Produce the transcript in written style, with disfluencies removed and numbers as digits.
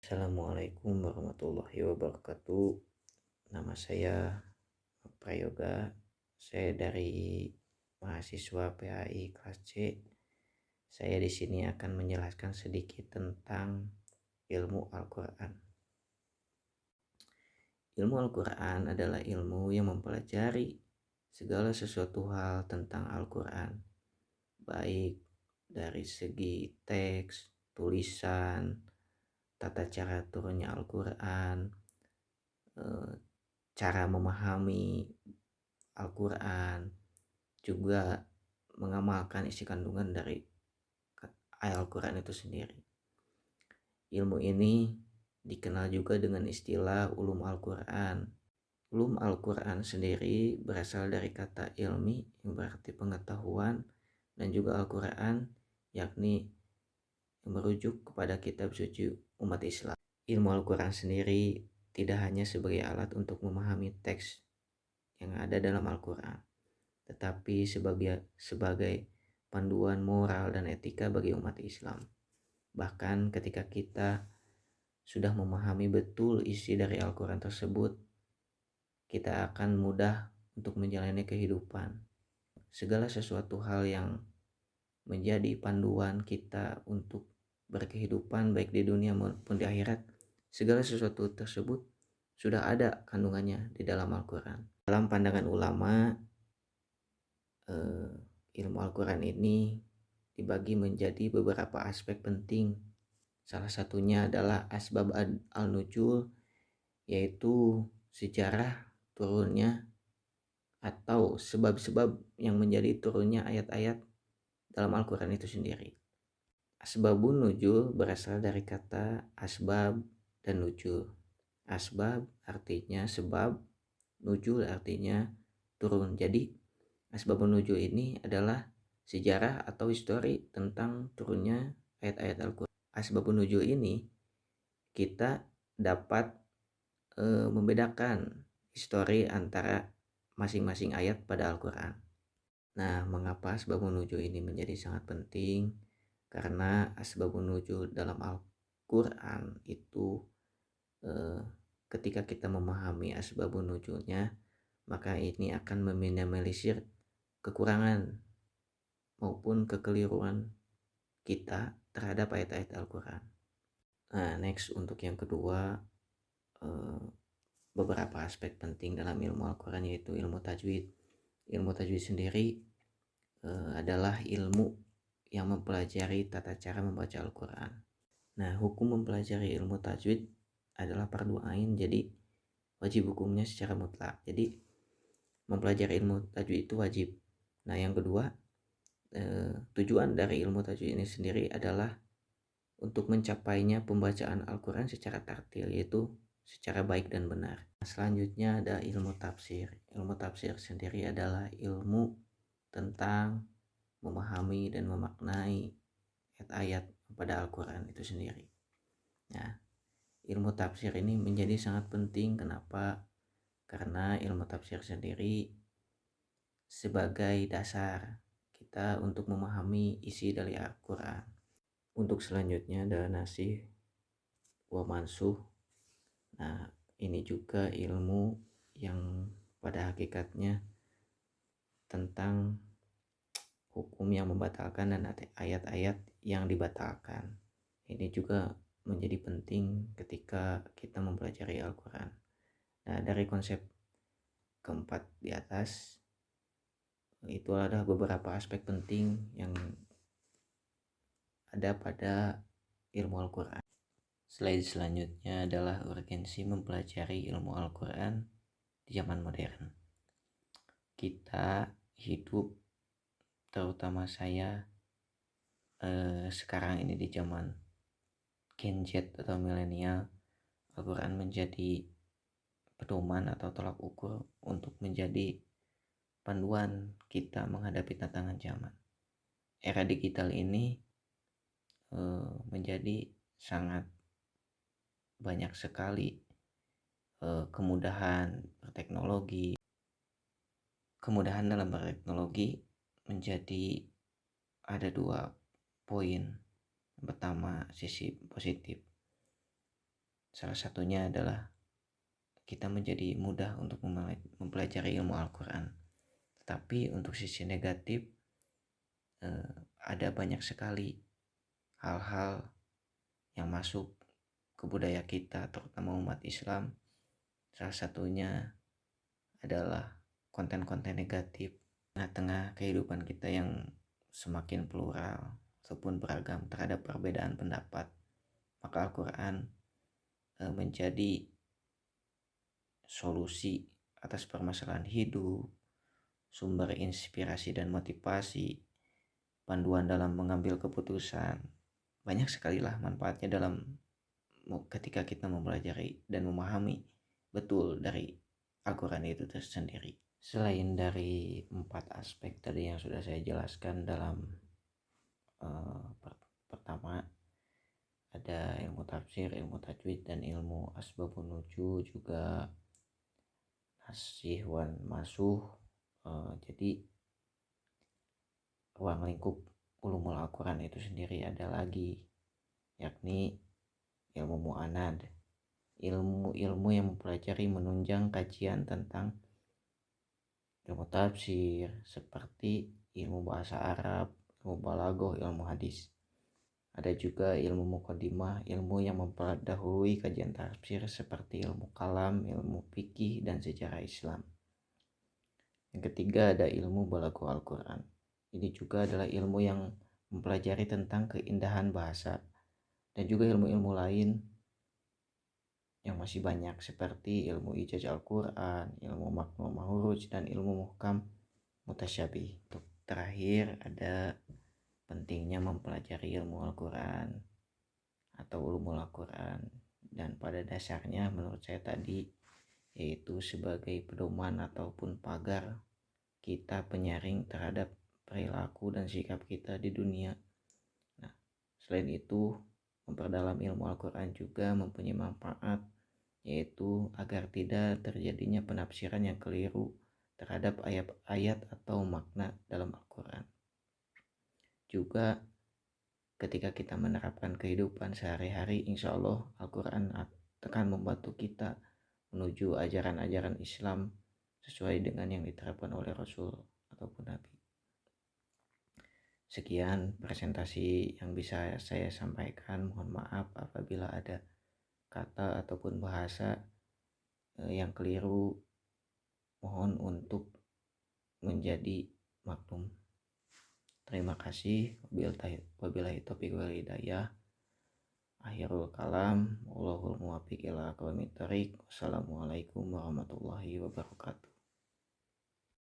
Assalamualaikum warahmatullahi wabarakatuh. Nama saya Prayoga. Saya dari mahasiswa PAI kelas C. Saya di sini akan menjelaskan sedikit tentang ilmu Al-Quran. Ilmu Al-Quran adalah ilmu yang mempelajari segala sesuatu hal tentang Al-Quran, baik dari segi teks, tulisan, tata cara turunnya Al-Quran, cara memahami Al-Quran, juga mengamalkan isi kandungan dari ayat Al-Quran itu sendiri. Ilmu ini dikenal juga dengan istilah ulum Al-Quran. Ulum Al-Quran sendiri berasal dari kata ilmi yang berarti pengetahuan, dan juga Al-Quran yakni yang merujuk kepada kitab suci umat Islam. Ilmu Al-Quran sendiri tidak hanya sebagai alat untuk memahami teks yang ada dalam Al-Quran, tetapi sebagai panduan moral dan etika bagi umat Islam. Bahkan ketika kita sudah memahami betul isi dari Al-Quran tersebut, kita akan mudah untuk menjalani kehidupan. Segala sesuatu hal yang menjadi panduan kita untuk berkehidupan baik di dunia maupun di akhirat, segala sesuatu tersebut sudah ada kandungannya di dalam Al-Quran. Dalam pandangan ulama, ilmu Al-Quran ini dibagi menjadi beberapa aspek penting. Salah satunya adalah asbab al-nuzul, yaitu sejarah turunnya atau sebab-sebab yang menjadi turunnya ayat-ayat dalam Al-Quran itu sendiri. Asbabun nuzul berasal dari kata asbab dan nuzul. Asbab artinya sebab, nuzul artinya turun. Jadi asbabun nuzul ini adalah sejarah atau histori tentang turunnya ayat-ayat Al-Quran. Asbabun nuzul ini kita dapat membedakan histori antara masing-masing ayat pada Al-Quran. Nah, mengapa asbabun nuzul ini menjadi sangat penting? Karena asbabun nuzul dalam Al-Quran itu ketika kita memahami asbabun nuzulnya, maka ini akan meminimalisir kekurangan maupun kekeliruan kita terhadap ayat-ayat Al-Quran. Nah, next untuk yang kedua, beberapa aspek penting dalam ilmu Al-Quran yaitu ilmu tajwid. Ilmu tajwid sendiri adalah ilmu yang mempelajari tata cara membaca Al-Quran. Nah, hukum mempelajari ilmu tajwid adalah fardu ain, jadi wajib hukumnya secara mutlak. Jadi mempelajari ilmu tajwid itu wajib. Nah, yang kedua, tujuan dari ilmu tajwid ini sendiri adalah untuk mencapainya pembacaan Al-Quran secara tartil, yaitu secara baik dan benar. Selanjutnya ada ilmu tafsir. Ilmu tafsir sendiri adalah ilmu tentang memahami dan memaknai ayat-ayat pada Al-Quran itu sendiri. Nah, ilmu tafsir ini menjadi sangat penting. Kenapa? Karena ilmu tafsir sendiri sebagai dasar kita untuk memahami isi dari Al-Quran. Untuk selanjutnya ada nasih wa mansuh. Nah, ini juga ilmu yang pada hakikatnya tentang hukum yang membatalkan dan ayat-ayat yang dibatalkan. Ini juga menjadi penting ketika kita mempelajari Al-Quran. Nah, dari konsep keempat di atas, itu adalah beberapa aspek penting yang ada pada ilmu Al-Quran. Slide selanjutnya adalah urgensi mempelajari ilmu Al-Quran di zaman modern. Kita hidup, terutama saya sekarang ini di zaman Gen Z atau milenial. Al-Quran menjadi pedoman atau tolak ukur untuk menjadi panduan kita menghadapi tantangan zaman. Era digital ini menjadi sangat banyak sekali kemudahan berteknologi. Kemudahan dalam berteknologi menjadi ada 2 poin. Yang pertama, sisi positif. Salah satunya adalah kita menjadi mudah untuk mempelajari ilmu Al-Quran. Tetapi untuk sisi negatif, ada banyak sekali hal-hal yang masuk ke budaya kita, terutama umat Islam. Salah satunya adalah konten-konten negatif. Tengah-tengah kehidupan kita yang semakin plural ataupun beragam terhadap perbedaan pendapat, maka Al-Quran menjadi solusi atas permasalahan hidup, sumber inspirasi dan motivasi, panduan dalam mengambil keputusan. Banyak sekali lah manfaatnya ketika kita mempelajari dan memahami betul dari Al-Quran itu tersendiri. Selain dari 4 aspek tadi yang sudah saya jelaskan dalam pertama, ada ilmu tafsir, ilmu tajwid, dan ilmu asbabun nuzul, juga nasih wan masuh. Jadi ruang lingkup ulumul Al-Quran itu sendiri ada lagi, yakni ilmu mu'anad, ilmu yang mempelajari menunjang kajian tentang ilmu tafsir seperti ilmu bahasa Arab, ilmu balaghah, ilmu hadis. Ada juga ilmu muqaddimah, ilmu yang memperdahului kajian tafsir seperti ilmu kalam, ilmu fikih, dan sejarah Islam. Yang ketiga ada ilmu balaghah Al-Quran. Ini juga adalah ilmu yang mempelajari tentang keindahan bahasa, dan juga ilmu-ilmu lain yang masih banyak seperti ilmu ijaz Al-Quran, ilmu makna mahuruj, dan ilmu muhkam mutasyabih. Untuk terakhir ada pentingnya mempelajari ilmu Al-Quran atau ulumul Al-Quran, dan pada dasarnya menurut saya tadi yaitu sebagai pedoman ataupun pagar kita penyaring terhadap perilaku dan sikap kita di dunia. Nah, selain itu memperdalam ilmu Al-Quran juga mempunyai manfaat, yaitu agar tidak terjadinya penafsiran yang keliru terhadap ayat-ayat atau makna dalam Al-Quran. Juga ketika kita menerapkan kehidupan sehari-hari, insya Allah Al-Quran akan membantu kita menuju ajaran-ajaran Islam sesuai dengan yang diterapkan oleh Rasul ataupun Nabi. Sekian presentasi yang bisa saya sampaikan. Mohon maaf apabila ada kata ataupun bahasa yang keliru. Mohon untuk menjadi maklum. Terima kasih. Wabillahi taufiq wal hidayah. Akhirul kalam. Wallahul muwaffiq ila aqwamit thoriq. Wassalamualaikum warahmatullahi wabarakatuh.